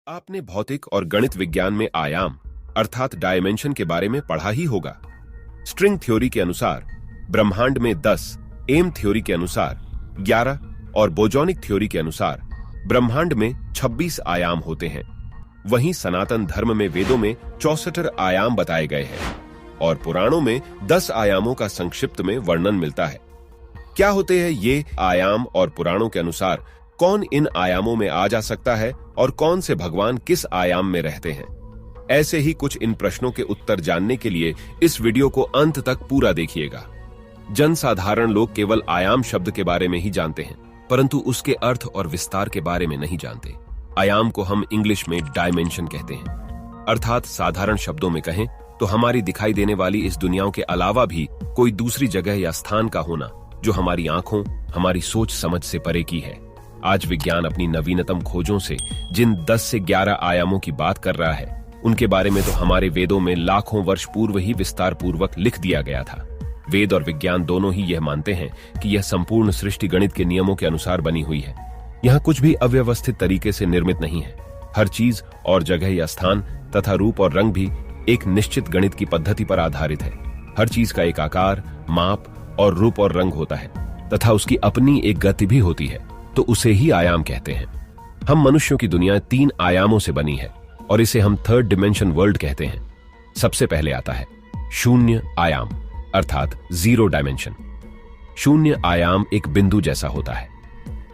आपने भौतिक और गणित विज्ञान में आयाम अर्थात डायमेंशन के बारे में पढ़ा ही होगा। स्ट्रिंग थ्योरी के अनुसार ब्रह्मांड में 10, एम थ्योरी के अनुसार 11 और बोजोनिक थ्योरी के अनुसार ब्रह्मांड में 26 आयाम होते हैं। वहीं सनातन धर्म में वेदों में 64 आयाम बताए गए हैं और पुराणों में 10 आयामों का संक्षिप्त में वर्णन मिलता है। क्या होते हैं ये आयाम और पुराणों के अनुसार कौन इन आयामों में आ जा सकता है और कौन से भगवान किस आयाम में रहते हैं? ऐसे ही कुछ इन प्रश्नों के उत्तर जानने के लिए इस वीडियो को अंत तक पूरा देखिएगा। जनसाधारण लोग केवल आयाम शब्द के बारे में ही जानते हैं, परंतु उसके अर्थ और विस्तार के बारे में नहीं जानते। आयाम को हम इंग्लिश में डायमेंशन कहते हैं, अर्थात साधारण शब्दों में कहें तो हमारी दिखाई देने वाली इस दुनिया के अलावा भी कोई दूसरी जगह या स्थान का होना जो हमारी आंखों, हमारी सोच समझ से परे की है। आज विज्ञान अपनी नवीनतम खोजों से जिन 10 से 11 आयामों की बात कर रहा है, उनके बारे में तो हमारे वेदों में लाखों वर्ष पूर्व ही विस्तार पूर्वक लिख दिया गया था। वेद और विज्ञान दोनों ही यह मानते हैं कि यह संपूर्ण सृष्टि गणित के नियमों के अनुसार बनी हुई है। यहाँ कुछ भी अव्यवस्थित तरीके से निर्मित नहीं है। हर चीज और जगह या स्थान तथा रूप और रंग भी एक निश्चित गणित की पद्धति पर आधारित है। हर चीज का एक आकार, माप और रूप और रंग होता है तथा उसकी अपनी एक गति भी होती है, तो उसे ही आयाम कहते हैं। हम मनुष्यों की दुनिया 3 आयामों से बनी है और इसे हम थर्ड डिमेंशन वर्ल्ड कहते हैं। सबसे पहले आता है शून्य आयाम अर्थात 0 डायमेंशन। शून्य आयाम एक बिंदु जैसा होता है।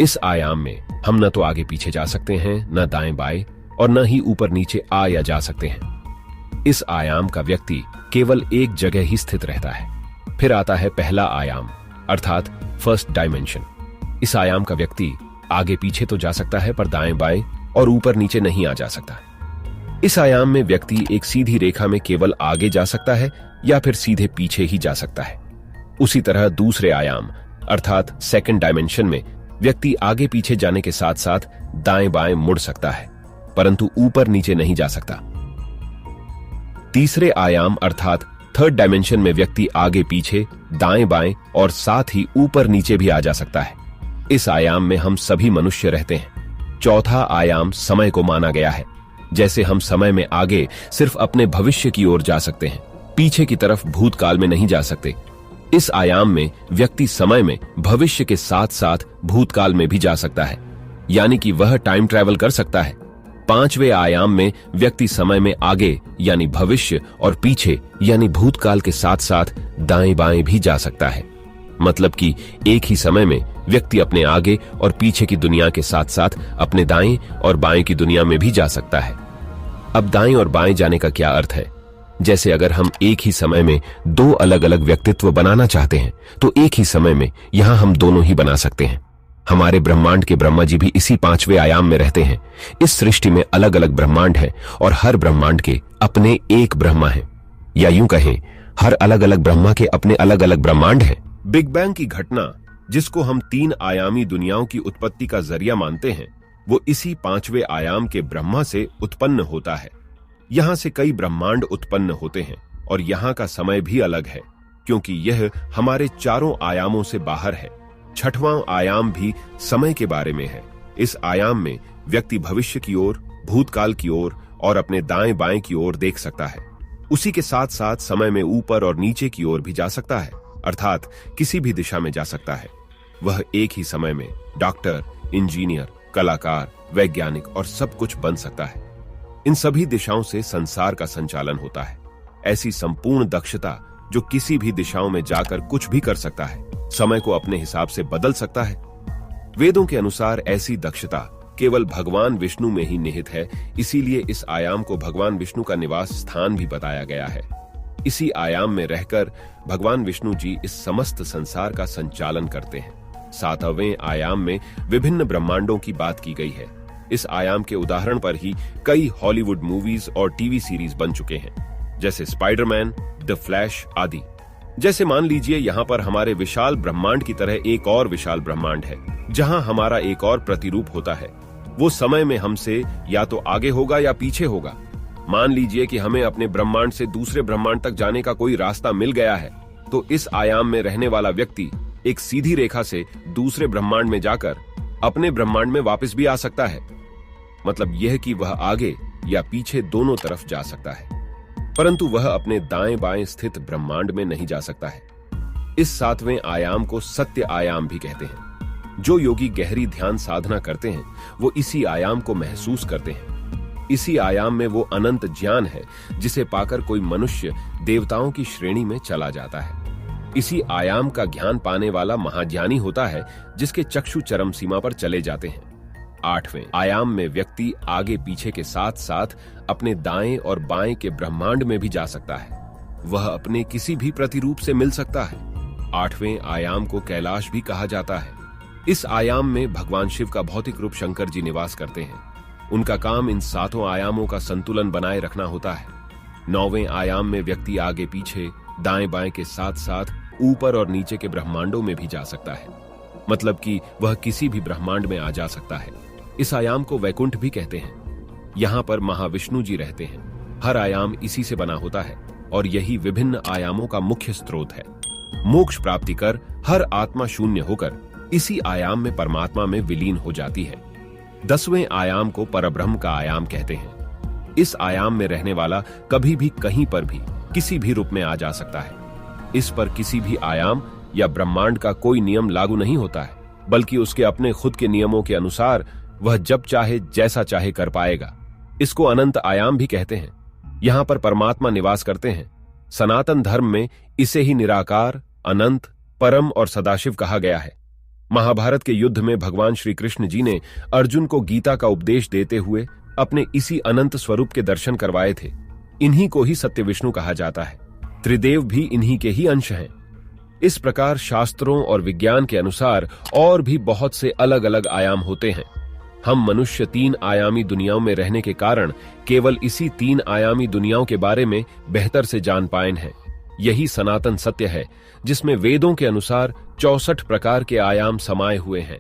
इस आयाम में हम न तो आगे पीछे जा सकते हैं, न दाएं बाएं और न ही ऊपर नीचे आ या जा सकते हैं। इस आयाम का व्यक्ति केवल एक जगह ही स्थित रहता है। फिर आता है पहला आयाम अर्थात फर्स्ट डायमेंशन। इस आयाम का व्यक्ति आगे पीछे तो जा सकता है, पर दाएं बाएं और ऊपर नीचे नहीं आ जा सकता। इस आयाम में व्यक्ति एक सीधी रेखा में केवल आगे जा सकता है या फिर सीधे पीछे ही जा सकता है। उसी तरह दूसरे आयाम अर्थात सेकंड डायमेंशन में व्यक्ति आगे पीछे जाने के साथ साथ दाएं बाएं मुड़ सकता है, परंतु ऊपर नीचे नहीं जा सकता। तीसरे आयाम अर्थात थर्ड डायमेंशन में व्यक्ति आगे पीछे, दाएं बाएं और साथ ही ऊपर नीचे भी आ जा सकता है। इस आयाम में हम सभी मनुष्य रहते हैं। चौथा आयाम समय को माना गया है। जैसे हम समय में आगे सिर्फ अपने भविष्य की ओर जा सकते हैं, पीछे की तरफ भूतकाल में नहीं जा सकते। इस आयाम में व्यक्ति समय में भविष्य के साथ साथ भूतकाल में भी जा सकता है, यानी कि वह टाइम ट्रैवल कर सकता है। पांचवें आयाम में व्यक्ति समय में आगे यानी भविष्य और पीछे यानी भूतकाल के साथ साथ दाएं बाएं भी जा सकता है। मतलब कि एक ही समय में व्यक्ति अपने आगे और पीछे की दुनिया के साथ साथ अपने दाएं और बाएं की दुनिया में भी जा सकता है। अब दाएं और बाएं जाने का क्या अर्थ है? जैसे अगर हम एक ही समय में 2 अलग अलग व्यक्तित्व बनाना चाहते हैं, तो एक ही समय में यहां हम दोनों ही बना सकते हैं। हमारे ब्रह्मांड के ब्रह्मा जी भी इसी 5वें आयाम में रहते हैं। इस सृष्टि में अलग अलग ब्रह्मांड है और हर ब्रह्मांड के अपने एक ब्रह्मा है, या यूं कहें हर अलग अलग ब्रह्मा के अपने अलग अलग ब्रह्मांड हैं। बिग बैंग की घटना, जिसको हम 3 आयामी दुनियाओं की उत्पत्ति का जरिया मानते हैं, वो इसी 5वें आयाम के ब्रह्मा से उत्पन्न होता है। यहाँ से कई ब्रह्मांड उत्पन्न होते हैं और यहाँ का समय भी अलग है, क्योंकि यह हमारे चारों आयामों से बाहर है। 6वां आयाम भी समय के बारे में है। इस आयाम में व्यक्ति भविष्य की ओर, भूतकाल की ओर और अपने दाएं बाएं की ओर देख सकता है। उसी के साथ साथ समय में ऊपर और नीचे की ओर भी जा सकता है, अर्थात किसी भी दिशा में जा सकता है। वह एक ही समय में डॉक्टर, इंजीनियर, कलाकार, वैज्ञानिक और सब कुछ बन सकता है। इन सभी दिशाओं से संसार का संचालन होता है। ऐसी संपूर्ण दक्षता जो किसी भी दिशाओं में जाकर कुछ भी कर सकता है, समय को अपने हिसाब से बदल सकता है। वेदों के अनुसार ऐसी दक्षता केवल भगवान विष्णु में ही निहित है, इसीलिए इस आयाम को भगवान विष्णु का निवास स्थान भी बताया गया है। इसी आयाम में रहकर भगवान विष्णु जी इस समस्त संसार का संचालन करते हैं। 7वें आयाम में विभिन्न ब्रह्मांडों की बात की गई है। इस आयाम के उदाहरण पर ही कई हॉलीवुड मूवीज और टीवी सीरीज बन चुके हैं, जैसे स्पाइडरमैन, द फ्लैश आदि। जैसे मान लीजिए यहाँ पर हमारे विशाल ब्रह्मांड की तरह एक और विशाल ब्रह्मांड है, जहाँ हमारा एक और प्रतिरूप होता है। वो समय में हमसे या तो आगे होगा या पीछे होगा। मान लीजिए कि हमें अपने ब्रह्मांड से दूसरे ब्रह्मांड तक जाने का कोई रास्ता मिल गया है, तो इस आयाम में रहने वाला व्यक्ति एक सीधी रेखा से दूसरे ब्रह्मांड में जाकर अपने ब्रह्मांड में वापस भी आ सकता है। मतलब यह कि वह आगे या पीछे दोनों तरफ जा सकता है, परंतु वह अपने दाएं बाएं स्थित ब्रह्मांड में नहीं जा सकता है। इस 7वें आयाम को सत्य आयाम भी कहते हैं। जो योगी गहरी ध्यान साधना करते हैं वो इसी आयाम को महसूस करते हैं। इसी आयाम में वो अनंत ज्ञान है जिसे पाकर कोई मनुष्य देवताओं की श्रेणी में चला जाता है। इसी आयाम का ज्ञान पाने वाला महाज्ञानी होता है जिसके चक्षु चरम सीमा पर चले जाते हैं। 8वें आयाम में व्यक्ति आगे पीछे के साथ साथ अपने दाएं और बाएं के ब्रह्मांड में भी जा सकता है। वह अपने किसी भी प्रतिरूप से मिल सकता है। 8वें आयाम को कैलाश भी कहा जाता है। इस आयाम में भगवान शिव का भौतिक रूप शंकर जी निवास करते हैं। उनका काम इन 7 आयामों का संतुलन बनाए रखना होता है। 9वें आयाम में व्यक्ति आगे पीछे, दाएं बाएं के साथ साथ ऊपर और नीचे के ब्रह्मांडों में भी जा सकता है, मतलब कि वह किसी भी ब्रह्मांड में आ जा सकता है। इस आयाम को वैकुंठ भी कहते हैं। यहाँ पर महाविष्णु जी रहते हैं। हर आयाम इसी से बना होता है और यही विभिन्न आयामों का मुख्य स्रोत है। मोक्ष प्राप्ति कर हर आत्मा शून्य होकर इसी आयाम में परमात्मा में विलीन हो जाती है। 10वें आयाम को परब्रह्म का आयाम कहते हैं। इस आयाम में रहने वाला कभी भी कहीं पर भी किसी भी रूप में आ जा सकता है। इस पर किसी भी आयाम या ब्रह्मांड का कोई नियम लागू नहीं होता है, बल्कि उसके अपने खुद के नियमों के अनुसार वह जब चाहे जैसा चाहे कर पाएगा। इसको अनंत आयाम भी कहते हैं। यहाँ पर परमात्मा निवास करते हैं। सनातन धर्म में इसे ही निराकार, अनंत, परम और सदाशिव कहा गया है। महाभारत के युद्ध में भगवान श्री कृष्ण जी ने अर्जुन को गीता का उपदेश देते हुए अपने इसी अनंत स्वरूप के दर्शन करवाए थे। इन्हीं को ही सत्य विष्णु कहा जाता है। त्रिदेव भी इन्हीं के ही अंश हैं। इस प्रकार शास्त्रों और विज्ञान के अनुसार और भी बहुत से अलग अलग आयाम होते हैं। हम मनुष्य 3 आयामी दुनियाओं में रहने के कारण केवल इसी 3 आयामी दुनियाओं के बारे में बेहतर से जान पाए हैं। यही सनातन सत्य है जिसमें वेदों के अनुसार 64 प्रकार के आयाम समाये हुए हैं।